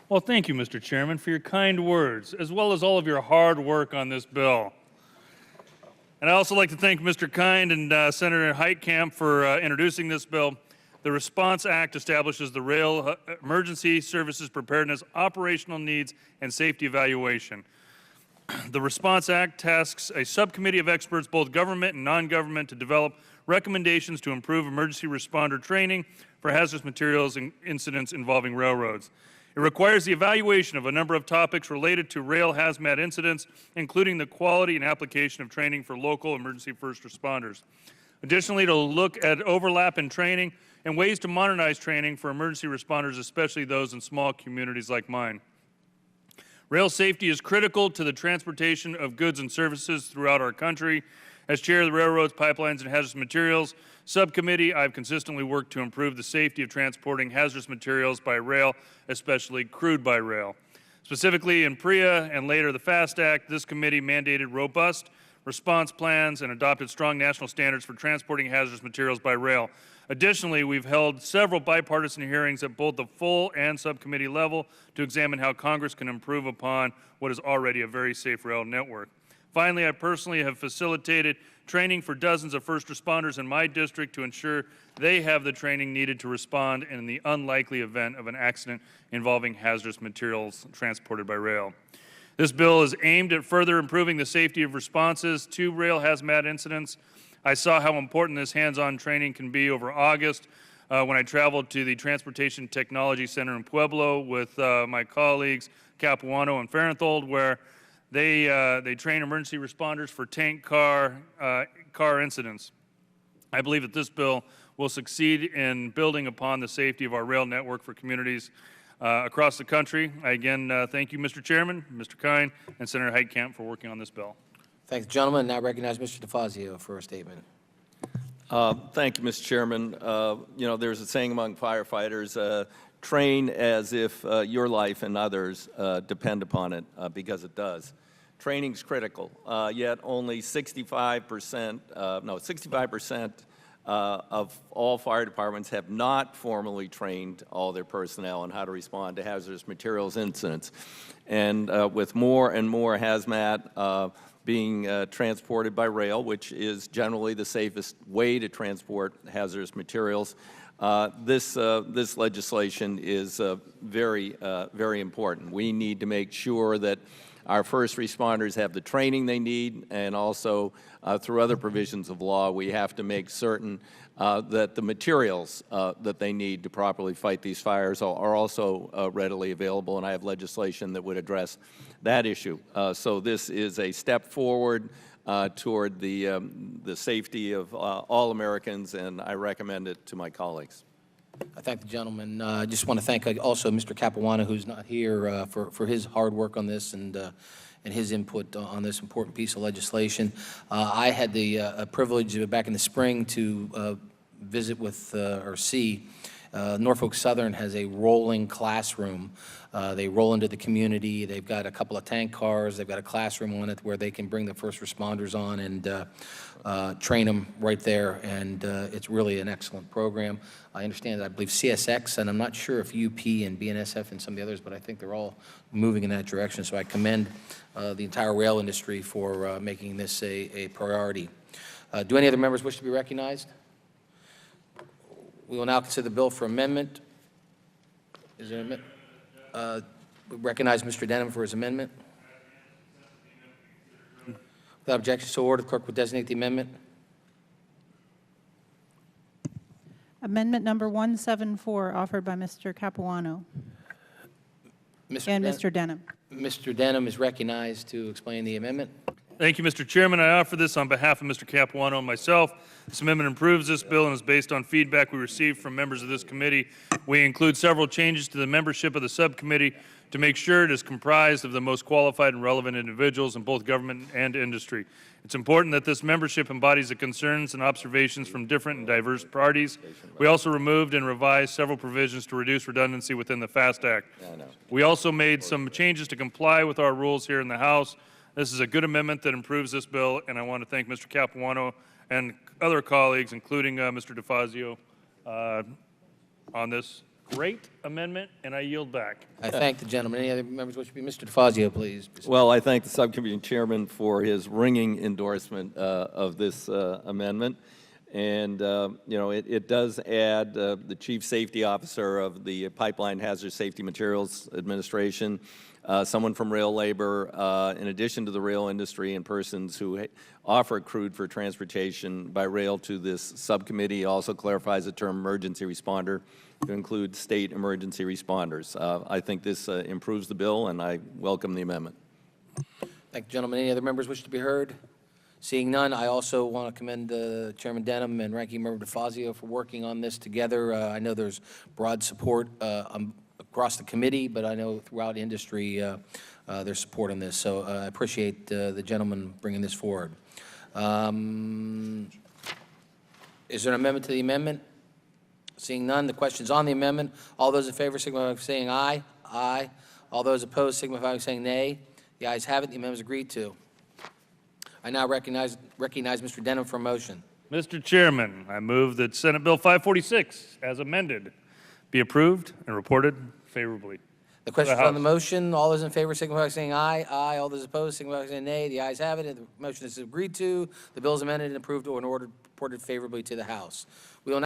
Well, thank you, Mr. Chairman, for your kind words, as well as all of your hard work on this bill. And I'd also like to thank Mr. Kind and Senator Heitkamp for introducing this bill. The Response Act establishes the Rail Emergency Services Preparedness Operational Needs and Safety Evaluation. The Response Act tasks a subcommittee of experts, both government and non-government, to develop recommendations to improve emergency responder training for hazardous materials and incidents involving railroads. It requires the evaluation of a number of topics related to rail hazmat incidents, including the quality and application of training for local emergency first responders. Additionally, to look at overlap in training and ways to modernize training for emergency responders, especially those in small communities like mine. Rail safety is critical to the transportation of goods and services throughout our country. As chair of the Railroads, Pipelines, and Hazardous Materials Subcommittee, I've consistently worked to improve the safety of transporting hazardous materials by rail, especially crude by rail. Specifically in PREA and later the FAST Act, this committee mandated robust response plans and adopted strong national standards for transporting hazardous materials by rail. Additionally, we've held several bipartisan hearings at both the full and subcommittee level to examine how Congress can improve upon what is already a very safe rail network. Finally, I personally have facilitated training for dozens of first responders in my district to ensure they have the training needed to respond in the unlikely event of an accident involving hazardous materials transported by rail. This bill is aimed at further improving the safety of responses to rail hazmat incidents. I saw how important this hands-on training can be over August when I traveled to the Transportation Technology Center in Pueblo with my colleagues Capuano and Farenthold, where they train emergency responders for tank car incidents. I believe that this bill will succeed in building upon the safety of our rail network for communities across the country. I again thank you, Mr. Chairman, Mr. Kind, and Senator Heitkamp for working on this bill. Thank the gentleman. Now recognize Mr. DeFazio for a statement. Thank you, Mr. Chairman. You know, there's a saying among firefighters, train as if your life and others depend upon it, because it does. Training's critical, yet only 65% of all fire departments have not formally trained all their personnel on how to respond to hazardous materials incidents. And with more and more hazmat being transported by rail, which is generally the safest way to transport hazardous materials, this legislation is very important. We need to make sure that our first responders have the training they need, and also through other provisions of law, we have to make certain that the materials that they need to properly fight these fires are also readily available, and I have legislation that would address that issue. So this is a step forward toward the safety of all Americans, and I recommend it to my colleagues. I thank the gentleman. I just want to thank also Mr. Capuano, who's not here, for his hard work on this and his input on this important piece of legislation. I had the privilege back in the spring to visit with or see Norfolk Southern has a rolling classroom. They roll into the community. They've got a couple of tank cars. They've got a classroom on it where they can bring the first responders on and train them right there. And it's really an excellent program. I understand that I believe CSX, and I'm not sure if UP and BNSF and some of the others, but I think they're all moving in that direction. So I commend the entire rail industry for making this a priority. Do any other members wish to be recognized? We will now consider the bill for amendment. Is there an amendment? We recognize Mr. Denham for his amendment. Without objection, so ordered. The clerk will designate the amendment. Amendment number 174, offered by Mr. Capuano and Mr. Denham. Mr. Denham is recognized to explain the amendment. Thank you, Mr. Chairman. I offer this on behalf of Mr. Capuano and myself. This amendment improves this bill and is based on feedback we received from members of this committee. We include several changes to the membership of the subcommittee to make sure it is comprised of the most qualified and relevant individuals in both government and industry. It's important that this membership embodies the concerns and observations from different and diverse parties. We also removed and revised several provisions to reduce redundancy within the FAST Act. We also made some changes to comply with our rules here in the House. This is a good amendment that improves this bill, and I want to thank Mr. Capuano and other colleagues, including Mr. DeFazio, on this. great amendment, and I yield back. I thank the gentleman. Any other members wish to be? Mr. DeFazio, please. Well, I thank the subcommittee chairman for his ringing endorsement of this amendment. And, it does add the chief safety officer of the Pipeline Hazard Safety Materials Administration, someone from rail labor, in addition to the rail industry and persons who offer crude for transportation by rail to this subcommittee. It also clarifies the term emergency responder to include state emergency responders. I think this improves the bill, and I welcome the amendment. Thank you, gentlemen. Any other members wish to be heard? Seeing none, I also want to commend Chairman Denham and Ranking Member DeFazio for working on this together. I know there's broad support across the committee, but I know throughout industry there's support on this. So I appreciate the gentleman bringing this forward. Is there an amendment to the amendment? Seeing none, the question's on the amendment. All those in favor signify by saying aye. Aye. All those opposed signify by saying nay. The ayes have it. The amendment is agreed to. I now recognize Mr. Denham for a motion. Mr. Chairman, I move that Senate Bill 546, as amended, be approved and reported favorably. The question is on the House. motion. All those in favor signify by saying aye. Aye. All those opposed signify by saying nay. The ayes have it. And the motion is agreed to. The bill is amended and approved or in order reported favorably to the House. We will now